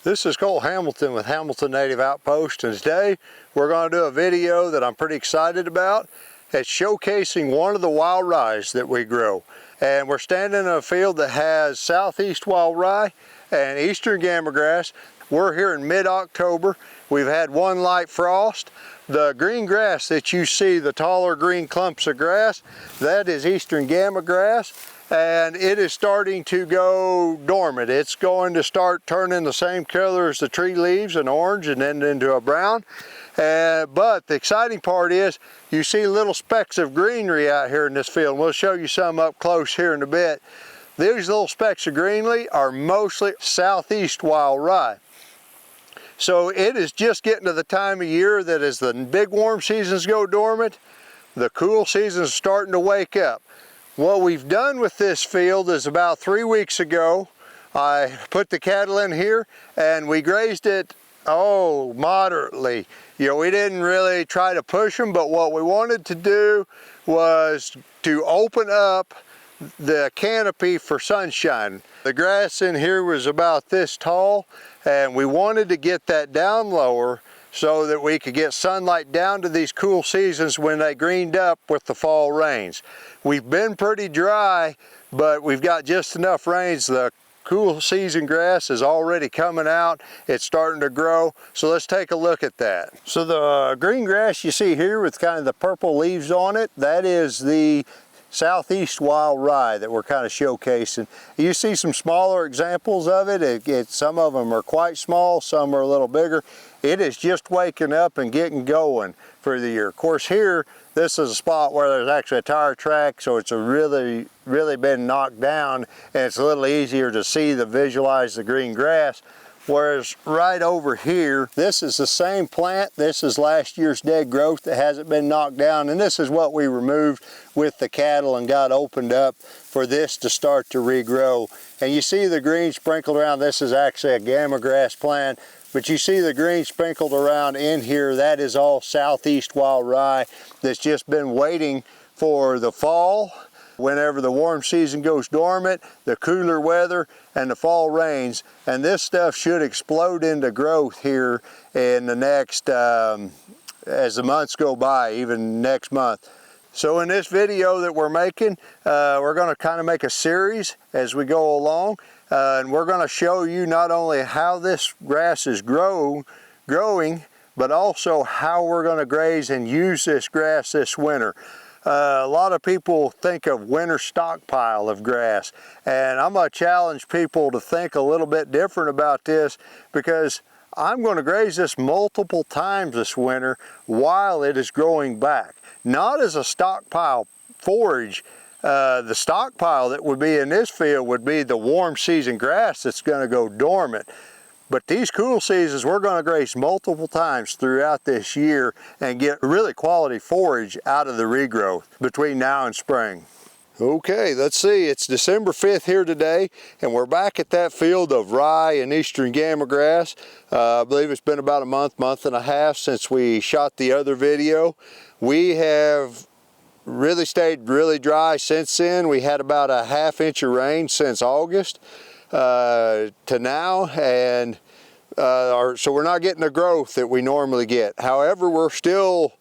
This is Colt Hamilton with Hamilton Native Outpost, and today we're going to do a video that I'm pretty excited about. It's showcasing one of the wild ryes that we grow. And we're standing in a field that has Southeast Wild Rye and Eastern Gama grass. We're here in mid-October. We've had one light frost. The green grass that you see, the taller green clumps of grass, that is Eastern Gama grass. And it is starting to go dormant. It's going to start turning the same color as the tree leaves, an orange and then into a brown. But the exciting part is you see little specks of greenery out here in this field. We'll show you some up close here in a bit. These little specks of greenery are mostly Southeast Wild Rye. So it is just getting to the time of year that as the big warm seasons go dormant, the cool seasons are starting to wake up. What we've done with this field is about 3 weeks ago, I put the cattle in here and we grazed it, moderately. We didn't really try to push them, but what we wanted to do was to open up the canopy for sunshine. The grass in here was about this tall and we wanted to get that down lower so that we could get sunlight down to these cool seasons when they greened up with the fall rains. We've been pretty dry, but we've got just enough rains. The cool season grass is already coming out. It's starting to grow. So let's take a look at that. So the green grass you see here with kind of the purple leaves on it, that is the Southeast Wild Rye that we're kind of showcasing. You see some smaller examples of it. Some of them are quite small, some are a little bigger. It is just waking up and getting going for the year. Of course here, this is a spot where there's actually a tire track, so it's really been knocked down and it's a little easier to see visualize the green grass. Whereas right over here, this is the same plant. This is last year's dead growth that hasn't been knocked down, and this is what we removed with the cattle and got opened up for this to start to regrow. And you see the green sprinkled around. This is actually a Gama grass plant, but you see the green sprinkled around in here. That is all Southeast Wild Rye that's just been waiting for the fall. Whenever the warm season goes dormant, the cooler weather, and the fall rains, and this stuff should explode into growth here in the next, as the months go by, even next month. So in this video that we're making, we're going to kind of make a series as we go along, and we're going to show you not only how this grass is growing, but also how we're going to graze and use this grass this winter. A lot of people think of winter stockpile of grass, and I'm going to challenge people to think a little bit different about this, because I'm going to graze this multiple times this winter while it is growing back. Not as a stockpile forage. The stockpile that would be in this field would be the warm season grass that's going to go dormant. But these cool seasons, we're going to graze multiple times throughout this year and get really quality forage out of the regrowth between now and spring. Okay, let's see, it's December 5th here today, and we're back at that field of rye and Eastern Gama grass. I believe it's been about a month and a half since we shot the other video. We have really stayed really dry since then. We had about a ½ inch of rain since August to now, and so we're not getting the growth that we normally get. However, we're still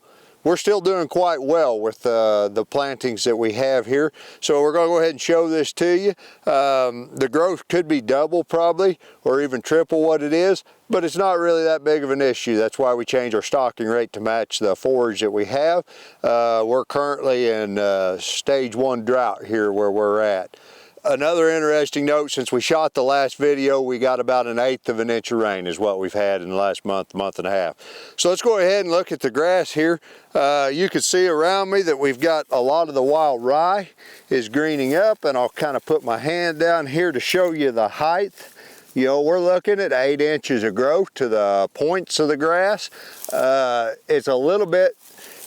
doing quite well with the plantings that we have here. So we're going to go ahead and show this to you. The growth could be double probably, or even triple what it is, but it's not really that big of an issue. That's why we change our stocking rate to match the forage that we have. We're currently in stage 1 drought here where we're at. Another interesting note, since we shot the last video, we got about 1/8 of an inch of rain is what we've had in the last month and a half. So let's go ahead and look at the grass here. You can see around me that we've got a lot of the wild rye is greening up, and I'll kind of put my hand down here to show you the height. We're looking at 8 inches of growth to the points of the grass.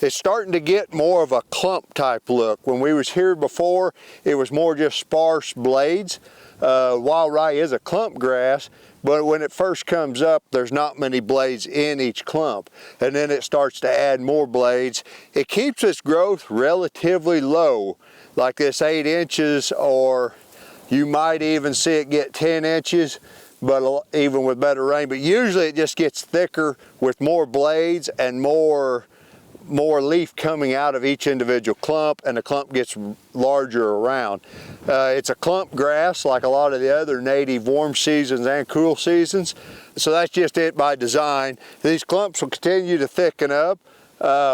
It's starting to get more of a clump type look. When we was here before, it was more just sparse blades. Wild rye is a clump grass, but when it first comes up, there's not many blades in each clump, and then it starts to add more blades. It keeps its growth relatively low, like this 8 inches, or you might even see it get 10 inches. but even with better rain. But usually it just gets thicker with more blades and more leaf coming out of each individual clump, and the clump gets larger around. It's a clump grass like a lot of the other native warm seasons and cool seasons, so that's just it by design. These clumps will continue to thicken up.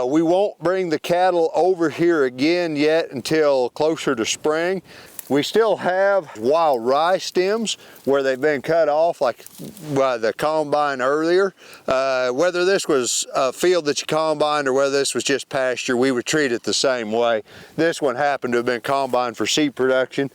We won't bring the cattle over here again yet until closer to spring. We still have wild rye stems where they've been cut off like by the combine earlier. Whether this was a field that you combined or whether this was just pasture, we would treat it the same way. This one happened to have been combined for seed production.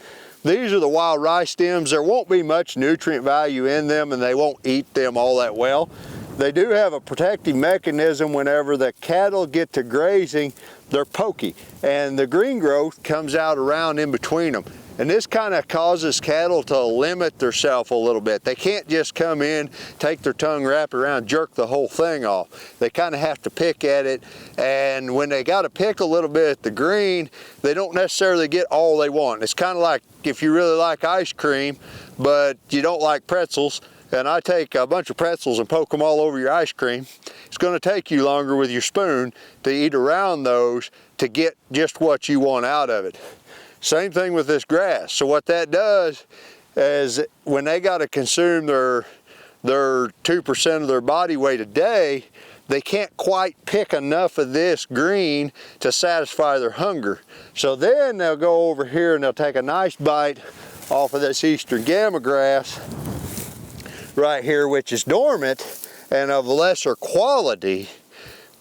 These are the wild rye stems. There won't be much nutrient value in them, and they won't eat them all that well. They do have a protective mechanism. Whenever the cattle get to grazing, they're pokey, and the green growth comes out around in between them. And this kind of causes cattle to limit themselves a little bit. They can't just come in, take their tongue, wrap it around, jerk the whole thing off. They kind of have to pick at it, and when they got to pick a little bit at the green, they don't necessarily get all they want. It's kind of like if you really like ice cream, but you don't like pretzels, and I take a bunch of pretzels and poke them all over your ice cream, it's going to take you longer with your spoon to eat around those to get just what you want out of it. Same thing with this grass. So what that does is when they got to consume their 2% of their body weight a day, they can't quite pick enough of this green to satisfy their hunger. So then they'll go over here and they'll take a nice bite off of this eastern Gama grass right here, which is dormant and of lesser quality,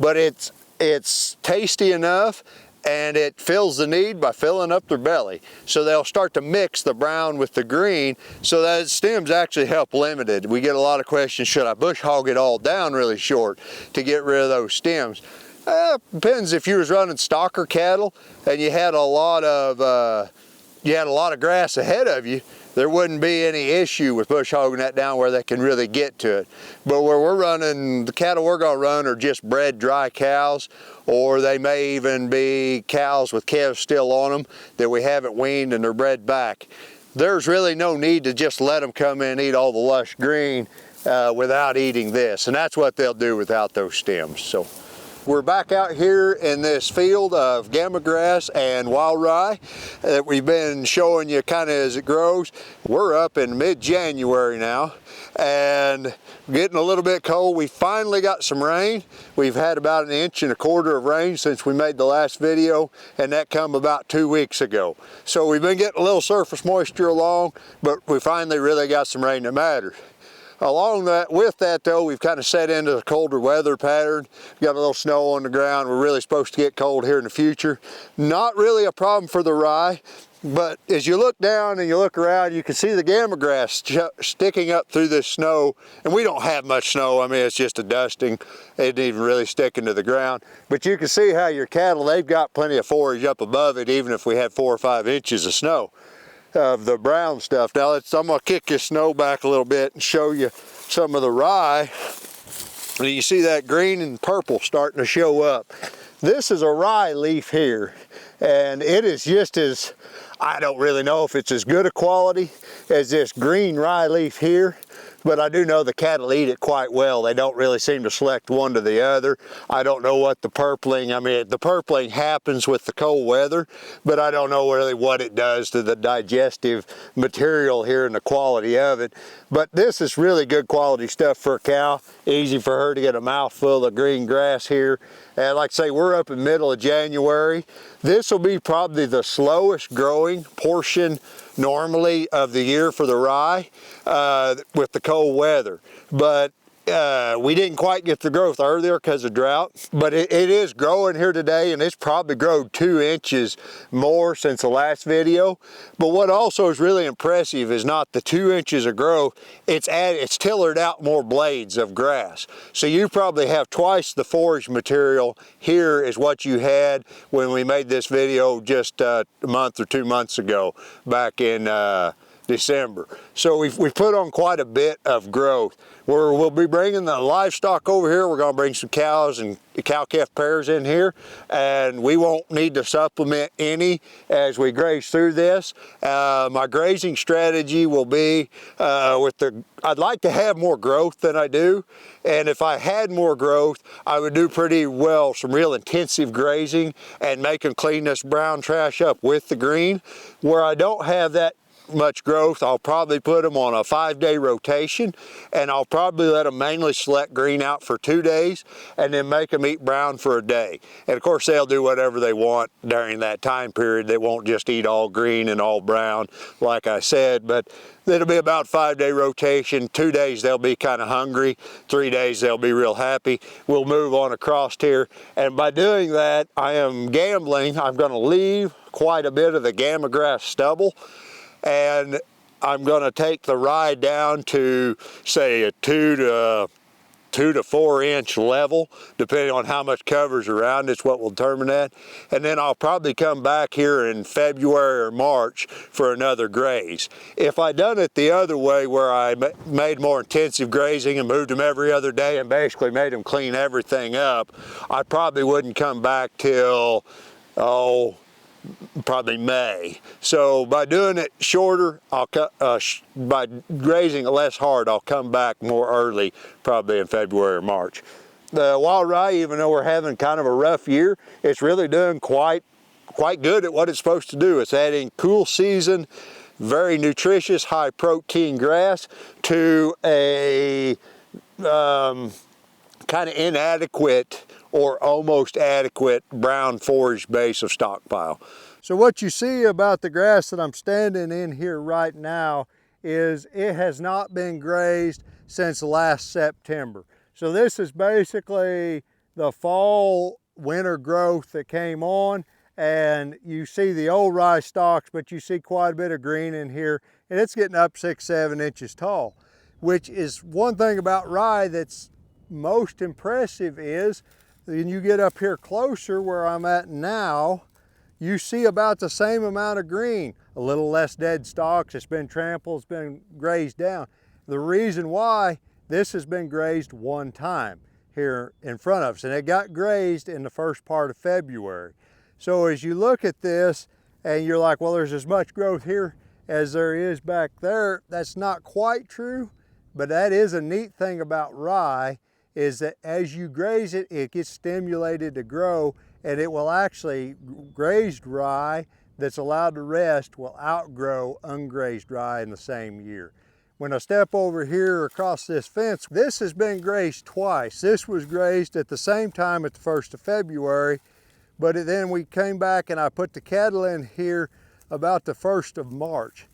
but it's tasty enough, and it fills the need by filling up their belly. So they'll start to mix the brown with the green, so that stems actually help limit it. We get a lot of questions, should I bush hog it all down really short to get rid of those stems? Depends if you was running stocker cattle and you had a lot of grass ahead of you, there wouldn't be any issue with bush hogging that down where they can really get to it. But where we're running, the cattle we're gonna run are just bred dry cows, or they may even be cows with calves still on them that we haven't weaned and they're bred back. There's really no need to just let them come in and eat all the lush green without eating this, and that's what they'll do without those stems. So we're back out here in this field of Gama grass and wild rye that we've been showing you kind of as it grows. We're up in mid-January now and getting a little bit cold. We finally got some rain. We've had about 1.25 inches of rain since we made the last video, and that come about 2 weeks ago. So we've been getting a little surface moisture along, but we finally really got some rain that matters. With that though, we've kind of set into the colder weather pattern. Got a little snow on the ground. We're really supposed to get cold here in the future. Not really a problem for the rye, but as you look down and you look around, you can see the Gama grass sticking up through this snow. And we don't have much snow. I mean, it's just a dusting. It ain't even really sticking to the ground. But you can see how your cattle, they've got plenty of forage up above it, even if we had 4 or 5 inches of snow. Of the brown stuff. Now I'm gonna kick this snow back a little bit and show you some of the rye. And you see that green and purple starting to show up. This is a rye leaf here, and it is just as, I don't really know if it's as good a quality as this green rye leaf here, but I do know the cattle eat it quite well. They don't really seem to select one to the other. I don't know what the purpling, I mean, the purpling happens with the cold weather, but I don't know really what it does to the digestive material here and the quality of it. But this is really good quality stuff for a cow. Easy for her to get a mouthful of green grass here. And like I say, we're up in middle of January. This will be probably the slowest growing portion normally of the year for the rye with the cold weather. But we didn't quite get the growth earlier because of drought, but it is growing here today, and it's probably grown 2 inches more since the last video. But what also is really impressive is not the 2 inches of growth, it's tillered out more blades of grass. So you probably have twice the forage material here as what you had when we made this video just a month or 2 months ago, back in December. So we've put on quite a bit of growth. We'll be bringing the livestock over here. We're going to bring some cows and cow-calf pairs in here, and we won't need to supplement any as we graze through this. My grazing strategy will be I'd like to have more growth than I do, and if I had more growth, I would do pretty well some real intensive grazing and make them clean this brown trash up with the green. Where I don't have that much growth, I'll probably put them on a 5-day rotation, and I'll probably let them mainly select green out for 2 days and then make them eat brown for a day. And of course they'll do whatever they want during that time period. They won't just eat all green and all brown like I said, but it'll be about 5-day rotation. 2 days they'll be kind of hungry, 3 days they'll be real happy. We'll move on across here, and by doing that I am gambling I'm going to leave quite a bit of the Gama grass stubble, and I'm going to take the rye down to say a 2 to 4 inch level, depending on how much cover's around. It's what will determine that. And then I'll probably come back here in February or March for another graze. If I'd done it the other way, where I made more intensive grazing and moved them every other day and basically made them clean everything up, I probably wouldn't come back till, probably May. So by doing it shorter, by grazing it less hard, I'll come back more early, probably in February or March. The wild rye, even though we're having kind of a rough year, it's really doing quite good at what it's supposed to do. It's adding cool season, very nutritious, high protein grass to a kind of inadequate or almost adequate brown forage base of stockpile. So what you see about the grass that I'm standing in here right now is it has not been grazed since last September. So this is basically the fall winter growth that came on, and you see the old rye stalks, but you see quite a bit of green in here, and it's getting up 6-7 inches tall, which is one thing about rye that's most impressive. Is when you get up here closer where I'm at now, you see about the same amount of green, a little less dead stalks. It's been trampled, it's been grazed down. The reason why, this has been grazed one time here in front of us, and it got grazed in the first part of February. So as you look at this and you're like, well, there's as much growth here as there is back there, that's not quite true, but that is a neat thing about rye, is that as you graze it, it gets stimulated to grow, and it will actually, grazed rye that's allowed to rest will outgrow ungrazed rye in the same year. When I step over here across this fence, this has been grazed twice. This was grazed at the same time at the 1st of February, but then we came back and I put the cattle in here about the 1st of March.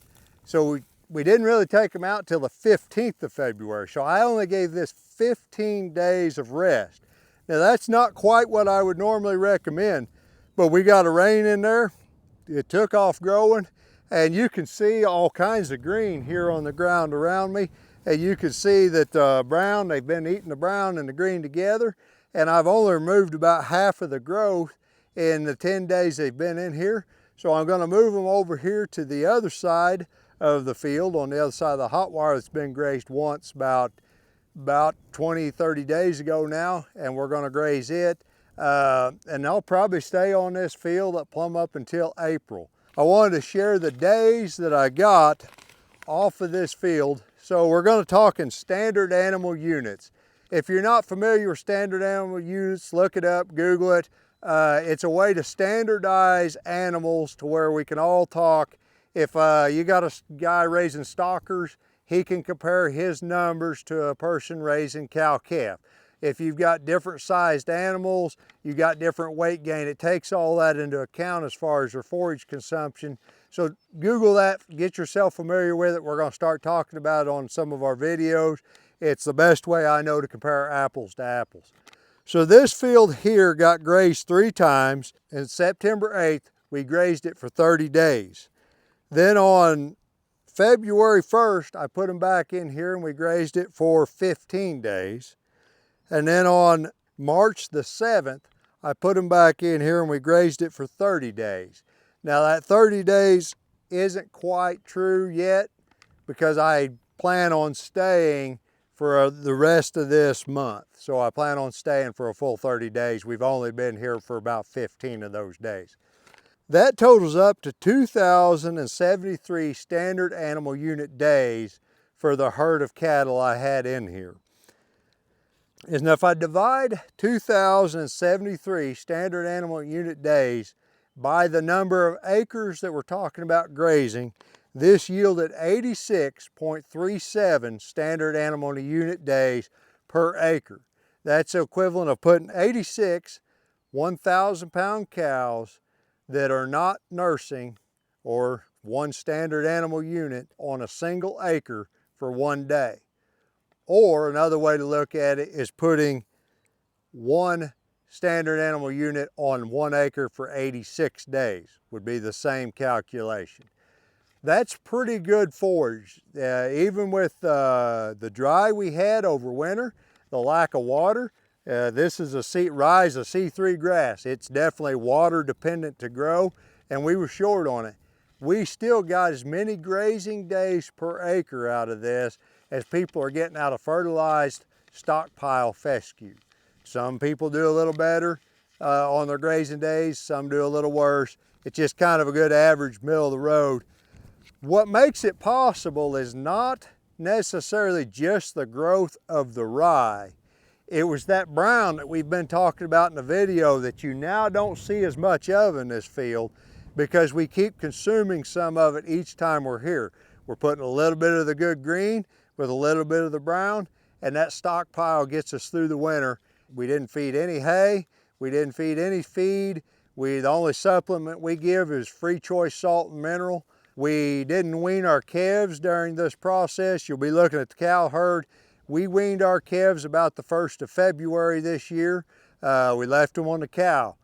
So we didn't really take them out till the 15th of February. So I only gave this 15 days of rest. Now that's not quite what I would normally recommend, but we got a rain in there. It took off growing, and you can see all kinds of green here on the ground around me. And you can see that the brown, they've been eating the brown and the green together. And I've only removed about half of the growth in the 10 days they've been in here. So I'm gonna move them over here to the other side of the field, on the other side of the hot wire that's been grazed once about 20, 30 days ago now, and we're gonna graze it. And I'll probably stay on this field plumb up until April. I wanted to share the days that I got off of this field. So we're gonna talk in standard animal units. If you're not familiar with standard animal units, look it up, Google it. It's a way to standardize animals to where we can all talk. If you got a guy raising stockers, he can compare his numbers to a person raising cow-calf. If you've got different sized animals, you got different weight gain. It takes all that into account as far as your forage consumption. So Google that, get yourself familiar with it. We're gonna start talking about it on some of our videos. It's the best way I know to compare apples to apples. So this field here got grazed 3 times, and September 8th, we grazed it for 30 days. Then on February 1st, I put them back in here and we grazed it for 15 days. And then on March the 7th, I put them back in here and we grazed it for 30 days. Now that 30 days isn't quite true yet. because I plan on staying for the rest of this month. So I plan on staying for a full 30 days. We've only been here for about 15 of those days. That totals up to 2,073 standard animal unit days for the herd of cattle I had in here. Now if I divide 2,073 standard animal unit days by the number of acres that we're talking about grazing, this yielded 86.37 standard animal unit days per acre. That's equivalent of putting 86 1,000-pound cows that are not nursing, or one standard animal unit, on a single acre for one day. Or another way to look at it is putting one standard animal unit on 1 acre for 86 days would be the same calculation. That's pretty good forage. Even with the dry we had over winter, the lack of water, this is rye is a C3 grass. It's definitely water dependent to grow, and we were short on it. We still got as many grazing days per acre out of this as people are getting out of fertilized stockpile fescue. Some people do a little better on their grazing days, some do a little worse. It's just kind of a good average, middle of the road. What makes it possible is not necessarily just the growth of the rye. It was that brown that we've been talking about in the video that you now don't see as much of in this field, because we keep consuming some of it each time we're here. We're putting a little bit of the good green with a little bit of the brown, and that stockpile gets us through the winter. We didn't feed any hay, we didn't feed any feed. The only supplement we give is free choice salt and mineral. We didn't wean our calves during this process. You'll be looking at the cow herd. We weaned our calves about the 1st of February this year. We left them on the cow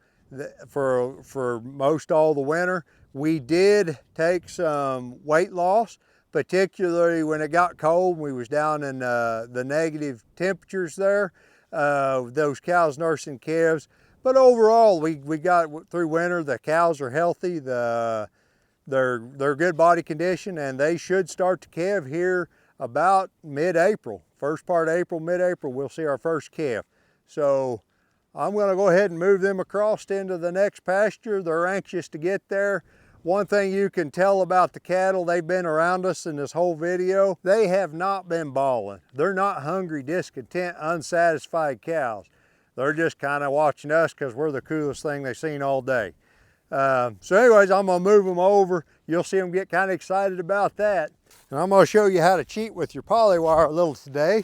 for most all the winter. We did take some weight loss, particularly when it got cold. We was down in the negative temperatures there, those cows nursing calves. But overall, we got through winter. The cows are healthy, they're good body condition, and they should start to calve here about mid-April. First part of April, mid-April, we'll see our first calf. So I'm gonna go ahead and move them across into the next pasture. They're anxious to get there. One thing you can tell about the cattle, they've been around us in this whole video, they have not been bawling. They're not hungry, discontent, unsatisfied cows. They're just kind of watching us because we're the coolest thing they've seen all day. So anyways, I'm gonna move them over. You'll see them get kind of excited about that. And I'm gonna show you how to cheat with your polywire a little today.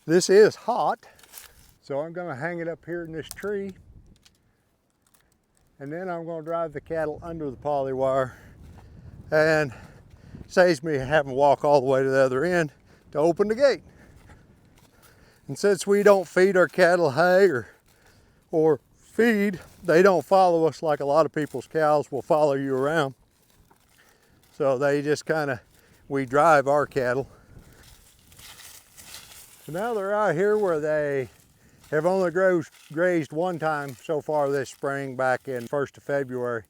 This is hot, so I'm gonna hang it up here in this tree. And then I'm gonna drive the cattle under the polywire, and saves me having to walk all the way to the other end to open the gate. And since we don't feed our cattle hay or feed, they don't follow us like a lot of people's cows will follow you around. So they just we drive our cattle. So now they're out here where they have only grazed one time so far this spring, back in 1st of February,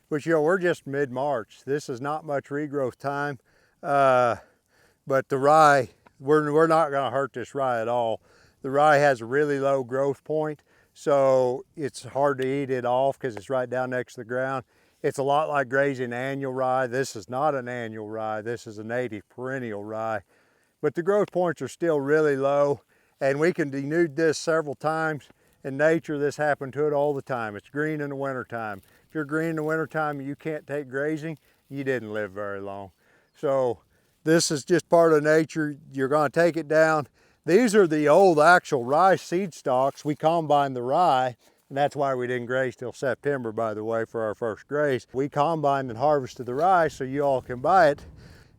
which, we're just mid-March. This is not much regrowth time, but the rye, we're not gonna hurt this rye at all. The rye has a really low growth point, so it's hard to eat it off because it's right down next to the ground. It's a lot like grazing annual rye. This is not an annual rye. This is a native perennial rye. But the growth points are still really low, and we can denude this several times. In nature, this happened to it all the time. It's green in the wintertime. If you're green in the wintertime and you can't take grazing, you didn't live very long. So this is just part of nature. You're gonna take it down. These are the old actual rye seed stalks. We combined the rye, and that's why we didn't graze till September, by the way, for our first graze. We combined and harvested the rye so you all can buy it.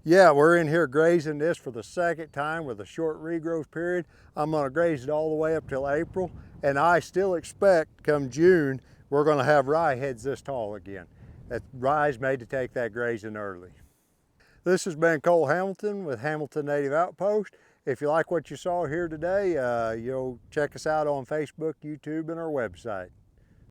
Yeah, we're in here grazing this for the second time with a short regrowth period. I'm gonna graze it all the way up till April, and I still expect come June, we're gonna have rye heads this tall again. That rye's made to take that grazing early. This has been Colt Hamilton with Hamilton Native Outpost. If you like what you saw here today, you'll check us out on Facebook, YouTube, and our website.